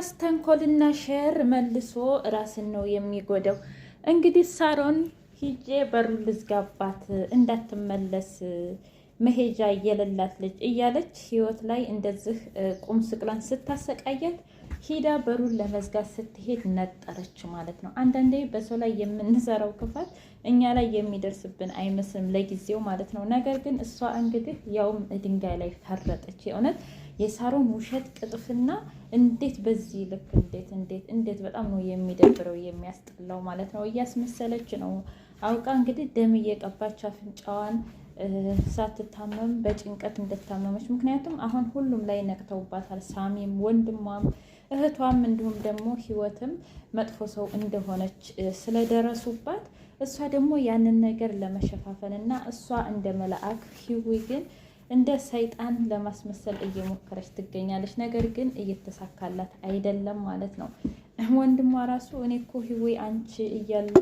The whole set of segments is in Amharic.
የራስ ተንኮልና ሸር መልሶ ራስን ነው የሚጎዳው። እንግዲህ ሳሮን ሂጄ በሩን ልዝጋባት እንዳትመለስ መሄጃ የሌላት ልጅ እያለች ህይወት ላይ እንደዚህ ቁም ስቅሏን ስታሰቃያት ሂዳ በሩን ለመዝጋት ስትሄድ ነጠረች ማለት ነው። አንዳንዴ በሰው ላይ የምንሰራው ክፋት እኛ ላይ የሚደርስብን አይመስልም ለጊዜው ማለት ነው። ነገር ግን እሷ እንግዲህ ያውም ድንጋይ ላይ ፈረጠች። የእውነት የሳሮን ውሸት ቅጥፍና እንዴት በዚህ ልክ እንዴት በጣም ነው የሚደብረው የሚያስጠላው ማለት ነው። እያስመሰለች ነው አውቃ እንግዲህ ደም እየቀባች አፍንጫዋን ሳትታመም በጭንቀት እንደታመመች። ምክንያቱም አሁን ሁሉም ላይ ነቅተውባታል። ሳሚም ወንድሟም እህቷም እንዲሁም ደግሞ ህይወትም መጥፎ ሰው እንደሆነች ስለደረሱባት እሷ ደግሞ ያንን ነገር ለመሸፋፈን እና እሷ እንደ መልአክ ህዊ ግን እንደ ሰይጣን ለማስመሰል እየሞከረች ትገኛለች። ነገር ግን እየተሳካላት አይደለም ማለት ነው። ወንድሟ ራሱ እኔ እኮ ህዊ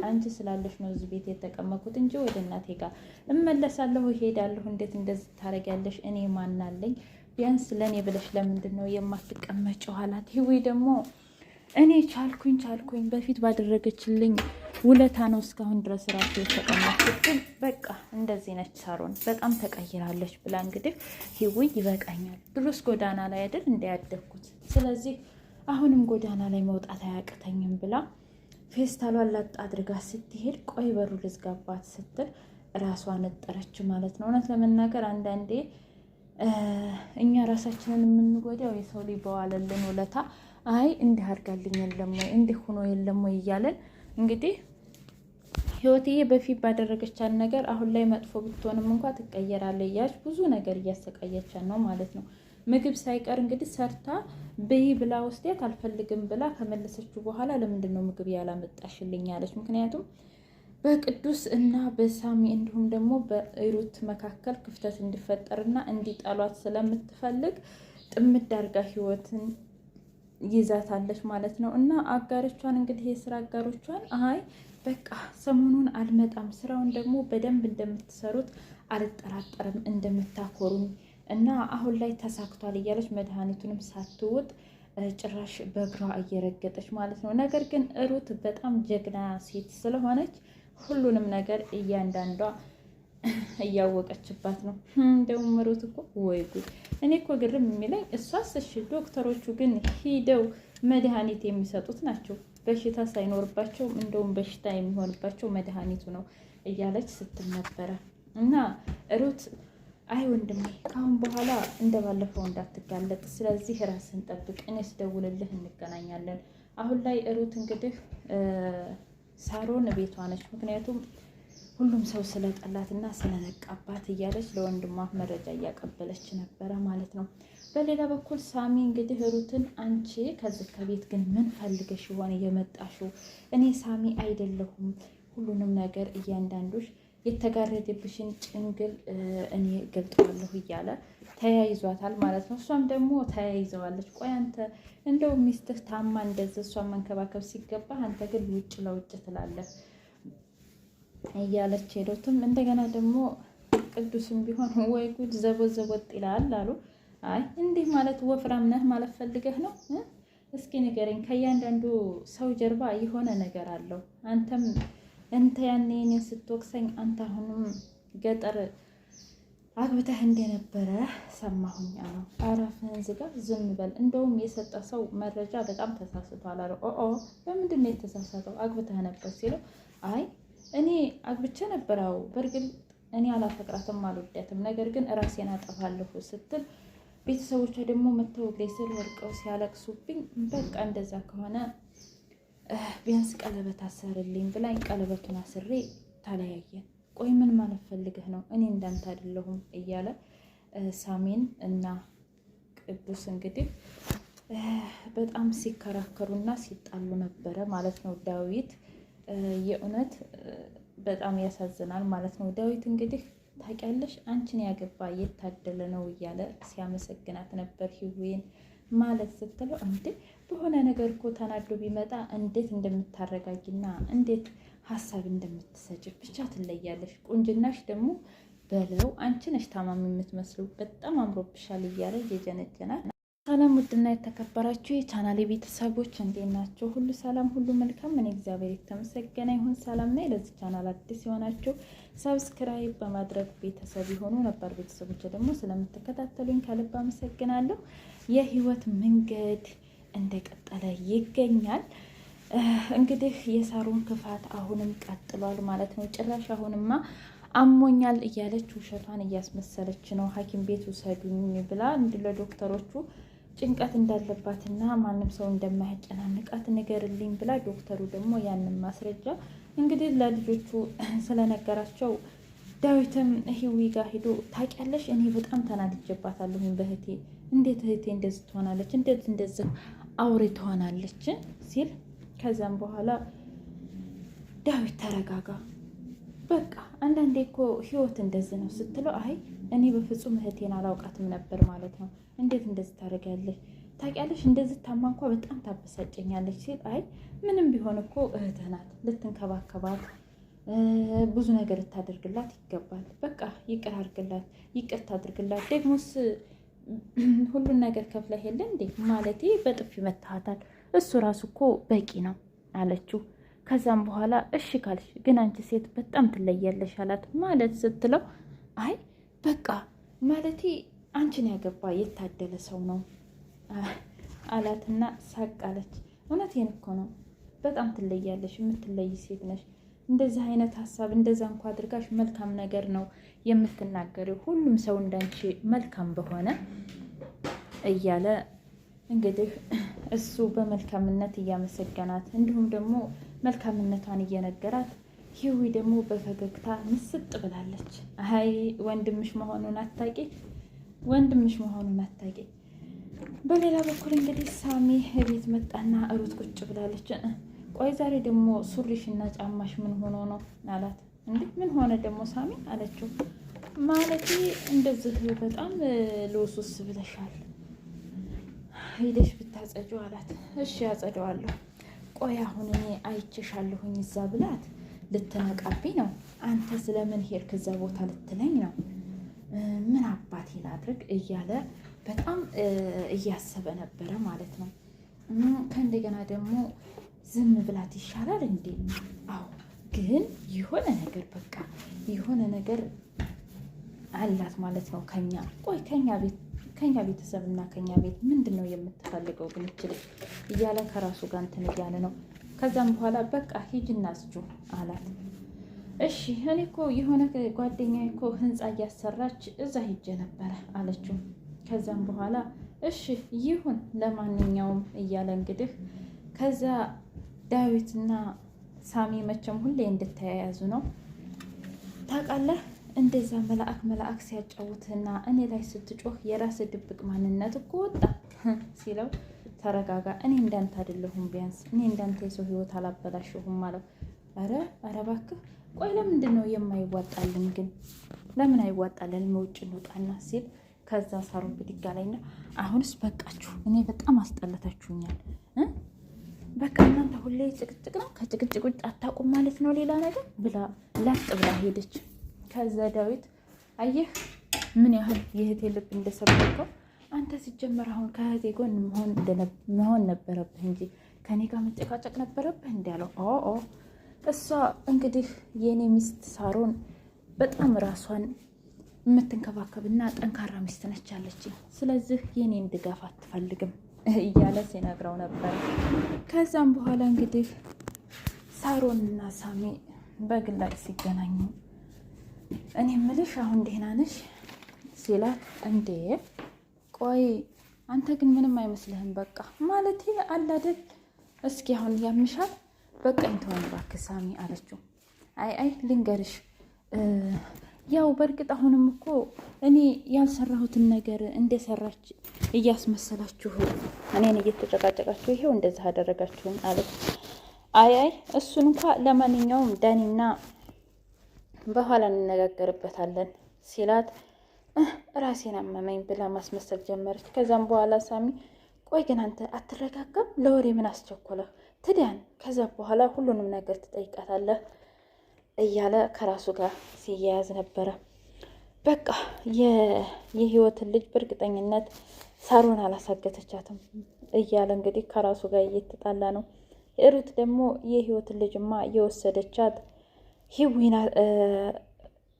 አንቺ ስላለሽ ነው እዚህ ቤት የተቀመጥኩት እንጂ ወደ እናቴ ጋር እመለሳለሁ እሄዳለሁ። እንዴት እንደዚህ ታደርጊያለሽ? እኔ ማናለኝ? ቢያንስ ለእኔ ብለሽ ለምንድን ነው የማትቀመጪው አላት። ህዊ ደግሞ እኔ ቻልኩኝ በፊት ባደረገችልኝ ውለታ ነው እስካሁን ድረስ ራሱ የተቀመጥኩት። ግን በቃ እንደዚህ ነች ሳሮን በጣም ተቀይራለች ብላ እንግዲህ ህዊ ይበቃኛል፣ ድሮስ ጎዳና ላይ አይደል እንዳያደግኩት፣ ስለዚህ አሁንም ጎዳና ላይ መውጣት አያቅተኝም ብላ ፌስታሏን ላጥ አድርጋ ስትሄድ ቆይ በሩ ልዝጋባት ስትል ራሷ ነጠረች ማለት ነው። እውነት ለመናገር አንዳንዴ እኛ ራሳችንን የምንጎዳው የሰው ልጅ በዋለልን ውለታ አይ እንዲህ አድርጋልኝ የለም ወይ እንዲህ ሆኖ የለም ወይ እያለን እንግዲህ ህይወትዬ በፊት ባደረገቻት ነገር አሁን ላይ መጥፎ ብትሆንም እንኳ ትቀየራለች እያለች ብዙ ነገር እያሰቃየቻት ነው ማለት ነው። ምግብ ሳይቀር እንግዲህ ሰርታ ብይ ብላ ወስዳት አልፈልግም ብላ ከመለሰችው በኋላ ለምንድን ነው ምግብ ያላመጣሽልኝ አለች። ምክንያቱም በቅዱስ እና በሳሚ እንዲሁም ደግሞ በሩት መካከል ክፍተት እንዲፈጠርና እንዲጣሏት ስለምትፈልግ ጥምድ አድርጋ ህይወትን ይዛታለች ማለት ነው። እና አጋሮቿን እንግዲህ የስራ አጋሮቿን አይ በቃ ሰሞኑን አልመጣም፣ ስራውን ደግሞ በደንብ እንደምትሰሩት አልጠራጠርም፣ እንደምታኮሩኝ እና አሁን ላይ ተሳክቷል እያለች መድኃኒቱንም ሳትውጥ ጭራሽ በእግሯ እየረገጠች ማለት ነው። ነገር ግን ሩት በጣም ጀግና ሴት ስለሆነች ሁሉንም ነገር እያንዳንዷ እያወቀችባት ነው። እንደውም ሩት እኮ ወይ ጉድ! እኔ እኮ ግርም የሚለኝ እሷስ እሺ፣ ዶክተሮቹ ግን ሂደው መድኃኒት የሚሰጡት ናቸው በሽታ ሳይኖርባቸው፣ እንደውም በሽታ የሚሆንባቸው መድኃኒቱ ነው እያለች ስትል ነበረ። እና ሩት አይ ወንድሜ ከአሁን በኋላ እንደባለፈው እንዳትጋለጥ፣ ስለዚህ ራስን ጠብቅ፣ እኔ ስደውልልህ እንገናኛለን። አሁን ላይ ሩት እንግዲህ ሳሮን ቤቷ ነች። ምክንያቱም ሁሉም ሰው ስለጠላትና ስለነቃባት እያለች ለወንድሟ መረጃ እያቀበለች ነበረ ማለት ነው። በሌላ በኩል ሳሚ እንግዲህ ሩትን አንቺ ከዚህ ከቤት ግን ምን ፈልገሽ የሆነ የመጣሽው? እኔ ሳሚ አይደለሁም፣ ሁሉንም ነገር እያንዳንዶች የተጋረደብሽን ጭንግል እኔ ገልጠዋለሁ እያለ ተያይዟታል ማለት ነው። እሷም ደግሞ ተያይዘዋለች። ቆይ አንተ እንደው ሚስትህ ታማ እንደዚህ እሷን መንከባከብ ሲገባ አንተ ግን ውጭ ለውጭ ትላለህ እያለች ሄዶትም እንደገና ደግሞ ቅዱስም ቢሆን ወይ ጉድ ዘቦት ይላል አሉ። አይ እንዲህ ማለት ወፍራም ነህ ማለት ፈልገህ ነው? እስኪ ንገረኝ። ከእያንዳንዱ ሰው ጀርባ የሆነ ነገር አለው። አንተም እንተ ያኔ እኔን ስትወቅሰኝ አንተ አሁንም ገጠር አግብተህ እንደነበረ ሰማሁኝ አለው። አረፍህን ዝጋ፣ ዝም በል። እንደውም የሰጠ ሰው መረጃ በጣም ተሳስቷል አለው። በምንድን ነው የተሳሳተው? አግብተህ ነበር ሲለው አይ እኔ አግብቼ ነበረው፣ በእርግጥ እኔ አላፈቅራትም አልወዳትም፣ ነገር ግን ራሴን አጠፋለሁ ስትል ቤተሰቦቿ ደግሞ መተው እግሬ ስር ወድቀው ሲያለቅሱብኝ በቃ እንደዛ ከሆነ ቢያንስ ቀለበት አሰርልኝ ብላኝ ቀለበቱን አስሬ ተለያየን። ቆይ ምን ማለት ፈልገህ ነው? እኔ እንዳንተ አይደለሁም እያለ ሳሚን እና ቅዱስ እንግዲህ በጣም ሲከራከሩና ሲጣሉ ነበረ ማለት ነው። ዳዊት የእውነት በጣም ያሳዝናል ማለት ነው። ዳዊት እንግዲህ ታውቂያለሽ አንቺን ያገባ የታደለ ነው እያለ ሲያመሰግናት ነበር ህዊን ማለት ስትለው እንዴ በሆነ ነገር እኮ ተናዶ ቢመጣ እንዴት እንደምታረጋጊና እንዴት ሀሳብ እንደምትሰጭ ብቻ ትለያለሽ። ቁንጅናሽ ደግሞ በለው አንቺ ነሽ ታማሚ የምትመስሉ፣ በጣም አምሮብሻል እያለ የጀነጀናል። ሰላም ውድና የተከበራችሁ የቻናሌ ቤተሰቦች እንዴት ናቸው? ሁሉ ሰላም፣ ሁሉ መልካም። እኔ እግዚአብሔር የተመሰገነ ይሁን ሰላም ነኝ። ለዚህ ቻናል አዲስ የሆናችሁ ሰብስክራይብ በማድረግ ቤተሰብ የሆኑ ነበር ቤተሰቦች ደግሞ ስለምትከታተሉኝ ከልብ አመሰግናለሁ። የህይወት መንገድ እንደቀጠለ ይገኛል። እንግዲህ የሳሩን ክፋት አሁንም ቀጥሏል ማለት ነው። ጭራሽ አሁንማ አሞኛል እያለች ውሸቷን እያስመሰለች ነው። ሐኪም ቤት ውሰዱኝ ብላ ለዶክተሮቹ ጭንቀት እንዳለባትና ማንም ሰው እንደማያጨናንቃት ንገርልኝ ብላ ዶክተሩ ደግሞ ያንን ማስረጃ እንግዲህ ለልጆቹ ስለነገራቸው ዳዊትም ህዊ ጋር ሄዶ ታውቂያለሽ፣ እኔ በጣም ተናድጄባታለሁ በእህቴ። እንዴት እህቴ እንደዚህ ትሆናለች? እንዴት እንደዚህ አውሬ ትሆናለች ሲል ከዛም በኋላ ዳዊት ተረጋጋ፣ በቃ አንዳንዴ እኮ ህይወት እንደዚህ ነው ስትለው፣ አይ እኔ በፍጹም እህቴን አላውቃትም ነበር ማለት ነው። እንዴት እንደዚህ ታደርጊያለሽ? ታውቂያለሽ እንደዚህ ታማ እንኳ በጣም ታበሳጨኛለች ሲል፣ አይ ምንም ቢሆን እኮ እህትህ ናት፣ ልትንከባከባት ብዙ ነገር ልታደርግላት ይገባል። በቃ ይቅር አድርግላት፣ ይቅርታ አድርግላት። ደግሞስ ሁሉን ነገር ከፍለህ የለ እንዴ? ማለቴ በጥፊ መታሃታል፣ እሱ ራሱ እኮ በቂ ነው አለችው። ከዛም በኋላ እሺ ካልሽ ግን አንቺ ሴት በጣም ትለያለሽ አላት። ማለት ስትለው አይ በቃ ማለቴ አንቺን ያገባ የታደለ ሰው ነው አላትና ሳቅ አለች። እውነቴን እኮ ነው፣ በጣም ትለያለሽ፣ የምትለይ ሴት ነሽ። እንደዚህ አይነት ሀሳብ እንደዛ እንኳ አድርጋሽ መልካም ነገር ነው የምትናገሪው፣ ሁሉም ሰው እንዳንቺ መልካም በሆነ እያለ እንግዲህ እሱ በመልካምነት እያመሰገናት እንዲሁም ደግሞ መልካምነቷን እየነገራት ህዊ ደግሞ በፈገግታ ምስጥ ብላለች። አይ ወንድምሽ መሆኑን አታቂ፣ ወንድምሽ መሆኑን አታቂ። በሌላ በኩል እንግዲህ ሳሚ ቤት መጣና ሩት ቁጭ ብላለች። ቆይ ዛሬ ደግሞ ሱሪሽና ጫማሽ ምን ሆኖ ነው አላት። እንዴ ምን ሆነ ደግሞ ሳሚ አለችው። ማለቴ እንደዚህ በጣም ልውስውስ ብለሻል፣ ሄደሽ ብታጸጂው አላት። እሺ ያጸደዋለሁ። ቆይ አሁን እኔ አይቼሻለሁኝ እዛ ብላት ልትነቃብኝ ነው። አንተ ስለምን ሄድክ እዛ ቦታ ልትለኝ ነው? ምን አባቴ ላድርግ እያለ በጣም እያሰበ ነበረ ማለት ነው። ከእንደገና ደግሞ ዝም ብላት ይሻላል እንዴ? አዎ ግን የሆነ ነገር በቃ የሆነ ነገር አላት ማለት ነው። ቆይ ከኛ ቤተሰብ እና ከኛ ቤት ምንድን ነው የምትፈልገው ግን ይችላል እያለ ከራሱ ጋር እንትን እያለ ነው። ከዛም በኋላ በቃ ሂጂና አስጁ አላት። እሺ እኔ እኮ የሆነ ጓደኛዬ እኮ ህንፃ እያሰራች እዛ ሂጄ ነበረ አለችው። ከዛም በኋላ እሺ ይሁን ለማንኛውም እያለ እንግዲህ ከዛ ዳዊትና ሳሚ መቼም ሁሌ እንድተያያዙ ነው ታውቃለህ። እንደዛ መልአክ ሲያጫውትና እኔ ላይ ስትጮህ የራስ ድብቅ ማንነት እኮ ወጣ ሲለው፣ ተረጋጋ፣ እኔ እንዳንተ አይደለሁም፣ ቢያንስ እኔ እንዳንተ የሰው ህይወት አላበላሽሁም ማለት። ኧረ እባክህ ቆይ ለምንድን ነው የማይዋጣልን ግን? ለምን አይዋጣልን? ውጭ እንውጣና ሲል ከዛ ሳሩን ብድጋ ላይና አሁንስ በቃችሁ፣ እኔ በጣም አስጠለታችሁኛል። በቃ እናንተ ሁሌ ጭቅጭቅ ነው፣ ከጭቅጭቅ ውጭ አታውቁም ማለት ነው ሌላ ነገር ብላ ላጥ ብላ ሄደች። ከዛ ዳዊት አየህ ምን ያህል የእህቴ ልብ እንደሰበርከው አንተ። ሲጀመር አሁን ከእህቴ ጎን መሆን ነበረብህ እንጂ ከኔ ጋር መጨቃጨቅ ነበረብህ እንዳለው። እሷ እንግዲህ የእኔ ሚስት ሳሮን በጣም ራሷን የምትንከባከብና ጠንካራ ሚስት ነች አለችኝ። ስለዚህ የኔን ድጋፍ አትፈልግም እያለ ሲነግረው ነበር። ከዛም በኋላ እንግዲህ ሳሮንና ሳሚ በግላጭ ሲገናኙ እኔ ምልሽ አሁን ደህና ነሽ ሲላት፣ እንዴ ቆይ አንተ ግን ምንም አይመስልህም? በቃ ማለት አላደል እስኪ አሁን ያምሻል፣ በቃ እንተወን እባክህ ሳሚ አለችው። አይ ልንገርሽ፣ ያው በእርግጥ አሁንም እኮ እኔ ያልሰራሁትን ነገር እንደሰራች እያስመሰላችሁ እኔን እየተጨቃጨቃችሁ ይሄው እንደዚህ አደረጋችሁኝ አለች። አይ እሱን እንኳ ለማንኛውም ዳኒና በኋላ እንነጋገርበታለን ሲላት፣ ራሴን አመመኝ ብላ ማስመሰል ጀመረች። ከዛም በኋላ ሳሚ ቆይ ግን አንተ አትረጋጋም? ለወሬ ምን አስቸኮለህ? ትዳን ከዛ በኋላ ሁሉንም ነገር ትጠይቃታለህ እያለ ከራሱ ጋር ሲያያዝ ነበረ። በቃ የህይወትን ልጅ በእርግጠኝነት ሳሮን አላሳገተቻትም እያለ እንግዲህ ከራሱ ጋር እየተጣላ ነው። ሩት ደግሞ የህይወትን ልጅማ የወሰደቻት ሂዊና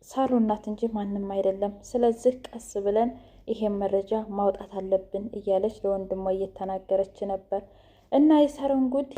ሳሮን ናት እንጂ ማንም አይደለም። ስለዚህ ቀስ ብለን ይሄን መረጃ ማውጣት አለብን እያለች ለወንድሟ እየተናገረች ነበር። እና የሳሮን ጉድ